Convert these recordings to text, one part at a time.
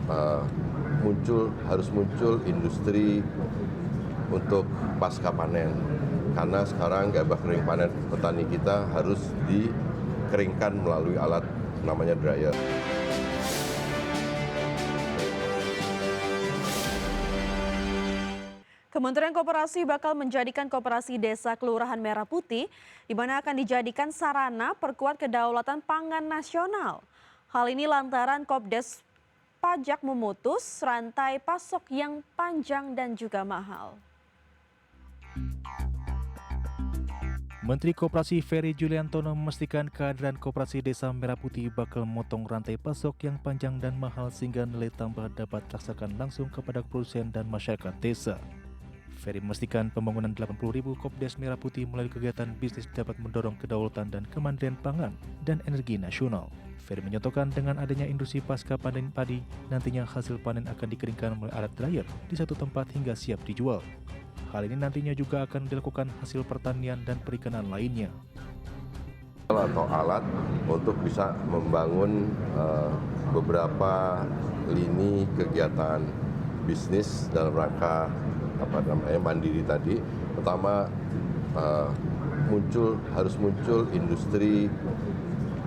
eh, harus muncul industri untuk pasca panen. Karena sekarang gabah kering panen petani kita harus dikeringkan melalui alat namanya dryer. Kementerian Koperasi bakal menjadikan Koperasi Desa Kelurahan Merah Putih, di mana akan dijadikan sarana perkuat kedaulatan pangan nasional. Hal ini lantaran Kopdes Pajak memutus rantai pasok yang panjang dan juga mahal. Menteri Koperasi Ferry Juliantono memastikan kehadiran Koperasi Desa Merah Putih bakal memotong rantai pasok yang panjang dan mahal sehingga nilai tambah dapat dirasakan langsung kepada produsen dan masyarakat desa. Ferry memastikan pembangunan 80.000 Kopdes Merah Putih melalui kegiatan bisnis dapat mendorong kedaulatan dan kemandirian pangan dan energi nasional. Ferry menyatakan dengan adanya industri pasca panen padi, nantinya hasil panen akan dikeringkan melalui alat dryer di satu tempat hingga siap dijual. Hal ini nantinya juga akan dilakukan hasil pertanian dan perikanan lainnya. Atau alat untuk bisa membangun beberapa lini kegiatan bisnis dalam rangka mandiri tadi. Pertama, harus muncul industri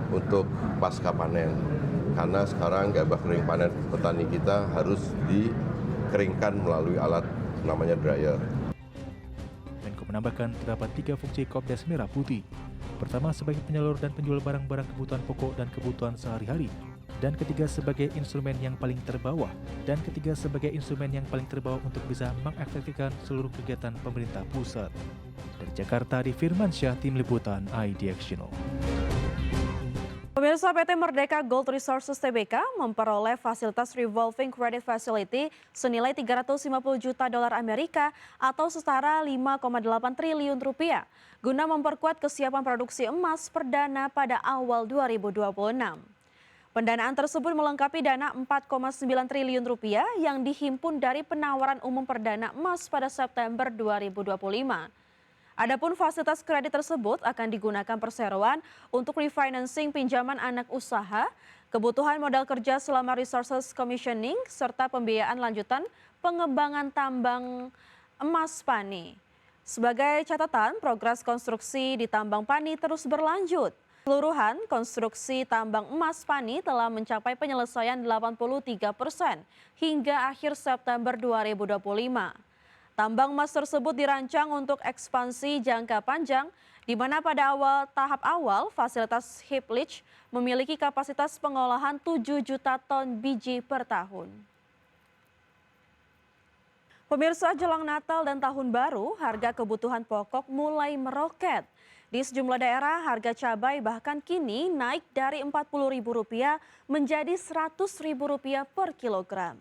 untuk pasca panen. Karena sekarang gabah kering panen petani kita harus dikeringkan melalui alat namanya dryer. Menko menambahkan terdapat 3 fungsi Kopdes Merah Putih. Pertama, sebagai penyalur dan penjual barang-barang kebutuhan pokok dan kebutuhan sehari-hari. Dan ketiga, sebagai instrumen yang paling terbawah. Untuk bisa mengefektifkan seluruh kegiatan pemerintah pusat. Dari Jakarta, di Firmansyah, Tim Liputan IDX Channel. Pemirsa, PT Merdeka Gold Resources Tbk memperoleh fasilitas Revolving Credit Facility senilai 350 juta dolar Amerika atau setara 5,8 triliun rupiah guna memperkuat kesiapan produksi emas perdana pada awal 2026. Pendanaan tersebut melengkapi dana 4,9 triliun rupiah yang dihimpun dari penawaran umum perdana emas pada September 2025. Adapun fasilitas kredit tersebut akan digunakan perseroan untuk refinancing pinjaman anak usaha, kebutuhan modal kerja selama resources commissioning, serta pembiayaan lanjutan pengembangan tambang emas Pani. Sebagai catatan, progres konstruksi di tambang Pani terus berlanjut. Keseluruhan konstruksi tambang emas Pani telah mencapai penyelesaian 83% hingga akhir September 2025. Tambang emas tersebut dirancang untuk ekspansi jangka panjang, di mana pada tahap awal fasilitas heap leach memiliki kapasitas pengolahan 7 juta ton biji per tahun. Pemirsa, jelang Natal dan Tahun Baru, harga kebutuhan pokok mulai meroket. Di sejumlah daerah, harga cabai bahkan kini naik dari Rp40.000 menjadi Rp100.000 per kilogram.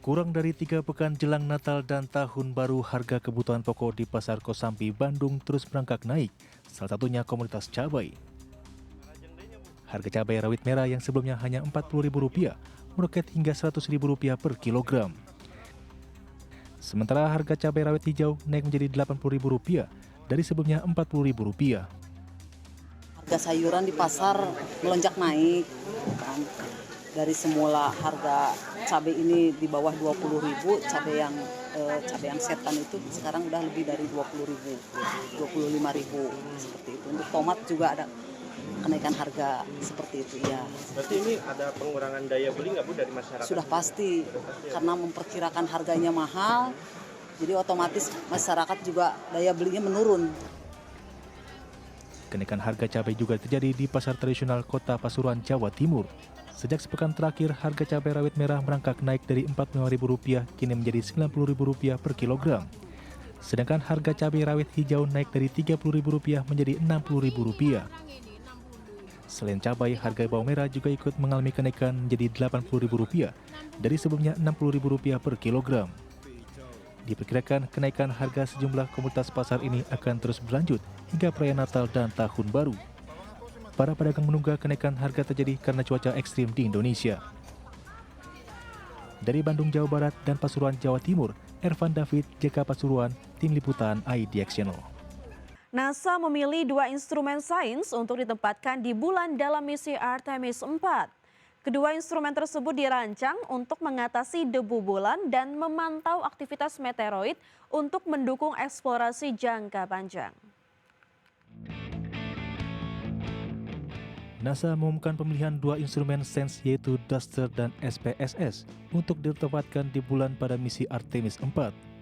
Kurang dari 3 pekan jelang Natal dan Tahun Baru, harga kebutuhan pokok di Pasar Kosambi, Bandung terus merangkak naik, salah satunya komoditas cabai. Harga cabai rawit merah yang sebelumnya hanya Rp40.000 meroket hingga Rp100.000 per kilogram. Sementara harga cabai rawit hijau naik menjadi Rp80.000 dari sebelumnya Rp40.000. Harga sayuran di pasar melonjak naik, kan? Dari semula harga cabai ini di bawah Rp20.000, cabai yang setan itu sekarang udah lebih dari Rp20.000, Rp25.000 seperti itu. Untuk tomat juga ada kenaikan harga seperti itu ya. Berarti ini ada pengurangan daya beli nggak Bu dari masyarakat? Sudah pasti, karena memperkirakan harganya mahal, jadi otomatis masyarakat juga daya belinya menurun. Kenaikan harga cabai juga terjadi di pasar tradisional Kota Pasuruan, Jawa Timur. Sejak sepekan terakhir, harga cabai rawit merah merangkak naik dari Rp45.000 kini menjadi Rp90.000 per kilogram. Sedangkan harga cabai rawit hijau naik dari Rp30.000 menjadi Rp60.000. Selain cabai, harga bawang merah juga ikut mengalami kenaikan menjadi Rp80.000 dari sebelumnya Rp60.000 per kilogram. Diperkirakan kenaikan harga sejumlah komoditas pasar ini akan terus berlanjut hingga perayaan Natal dan Tahun Baru. Para pedagang menunggu kenaikan harga terjadi karena cuaca ekstrim di Indonesia. Dari Bandung, Jawa Barat dan Pasuruan, Jawa Timur, Ervan David, JK Pasuruan, Tim Liputan IDX Channel. NASA memilih 2 instrumen sains untuk ditempatkan di bulan dalam misi Artemis 4. Kedua instrumen tersebut dirancang untuk mengatasi debu bulan dan memantau aktivitas meteoroid untuk mendukung eksplorasi jangka panjang. NASA mengumumkan pemilihan 2 instrumen sains yaitu DUSTER dan SPSS untuk ditempatkan di bulan pada misi Artemis 4.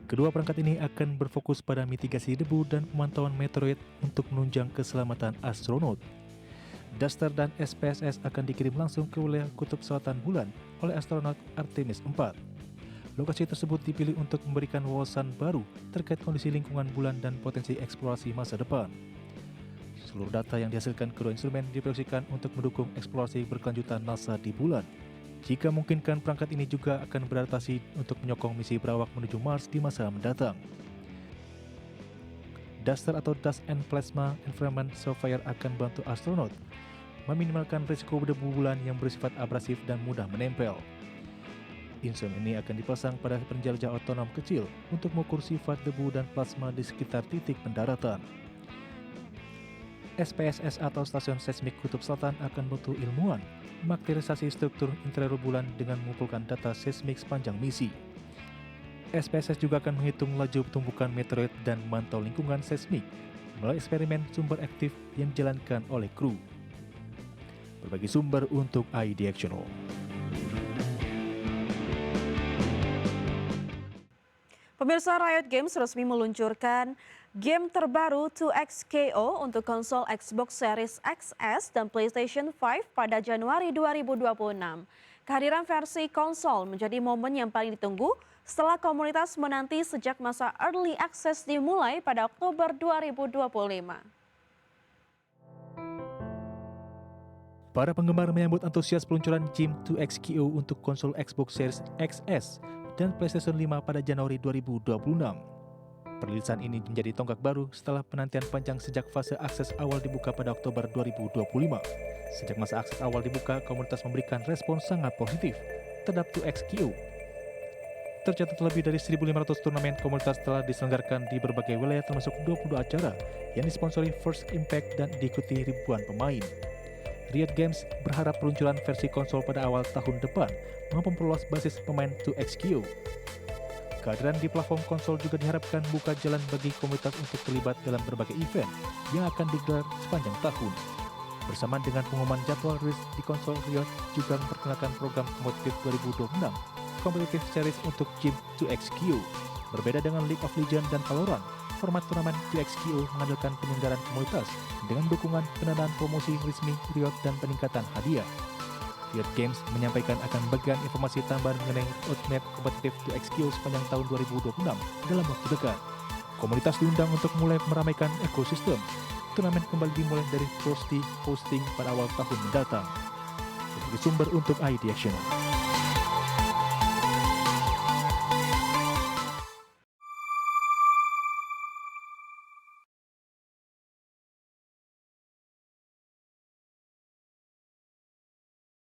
Kedua perangkat ini akan berfokus pada mitigasi debu dan pemantauan meteoroid untuk menunjang keselamatan astronot. DUSTER dan SPSS akan dikirim langsung ke wilayah kutub selatan bulan oleh astronot Artemis 4. Lokasi tersebut dipilih untuk memberikan wawasan baru terkait kondisi lingkungan bulan dan potensi eksplorasi masa depan. Seluruh data yang dihasilkan kedua instrumen diproyeksikan untuk mendukung eksplorasi berkelanjutan NASA di bulan. Jika memungkinkan, perangkat ini juga akan beradaptasi untuk menyokong misi berawak menuju Mars di masa mendatang. DUSTER atau Dust and Plasma Environment Surveyor akan membantu astronot meminimalkan risiko debu bulan yang bersifat abrasif dan mudah menempel. Instrumen ini akan dipasang pada penjelajah otonom kecil untuk mengukur sifat debu dan plasma di sekitar titik pendaratan. SPSS atau Stasiun Seismik Kutub Selatan akan membantu ilmuwan mengaktualisasi struktur interior bulan dengan mengumpulkan data seismik sepanjang misi. SPSS juga akan menghitung laju pertumbukan meteoroid dan memantau lingkungan seismik melalui eksperimen sumber aktif yang dijalankan oleh kru. Berbagi sumber untuk iDirectional. Pemirsa, Riot Games resmi meluncurkan game terbaru 2XKO untuk konsol Xbox Series XS dan PlayStation 5 pada Januari 2026. Kehadiran versi konsol menjadi momen yang paling ditunggu setelah komunitas menanti sejak masa Early Access dimulai pada Oktober 2025. Para penggemar menyambut antusias peluncuran game 2XKO untuk konsol Xbox Series XS dan PlayStation 5 pada Januari 2026. Perilisan ini menjadi tonggak baru setelah penantian panjang sejak fase akses awal dibuka pada Oktober 2025. Sejak masa akses awal dibuka, komunitas memberikan respon sangat positif terhadap 2XKO. Tercatat lebih dari 1.500 turnamen komunitas telah diselenggarakan di berbagai wilayah termasuk 22 acara yang disponsori First Impact dan diikuti ribuan pemain. Riot Games berharap peluncuran versi konsol pada awal tahun depan mampu memperluas basis pemain 2XKO. Kehadiran di platform konsol juga diharapkan buka jalan bagi komunitas untuk terlibat dalam berbagai event yang akan digelar sepanjang tahun. Bersamaan dengan pengumuman jadwal rilis di konsol, Riot juga memperkenalkan program kompetitif 2026, Competitive Series untuk game 2XKO. Berbeda dengan League of Legends dan Valorant, format turnamen 2XKO mengandalkan penyelenggaraan komunitas dengan dukungan pendanaan promosi resmi Riot dan peningkatan hadiah. Riot Games menyampaikan akan bagian informasi tambahan mengenai roadmap kompetitif 2XKO sepanjang tahun 2026 dalam waktu dekat. Komunitas diundang untuk mulai meramaikan ekosistem. Turnamen kembali dimulai dari hosting pada awal tahun mendatang. Sebagai sumber untuk iDirectional.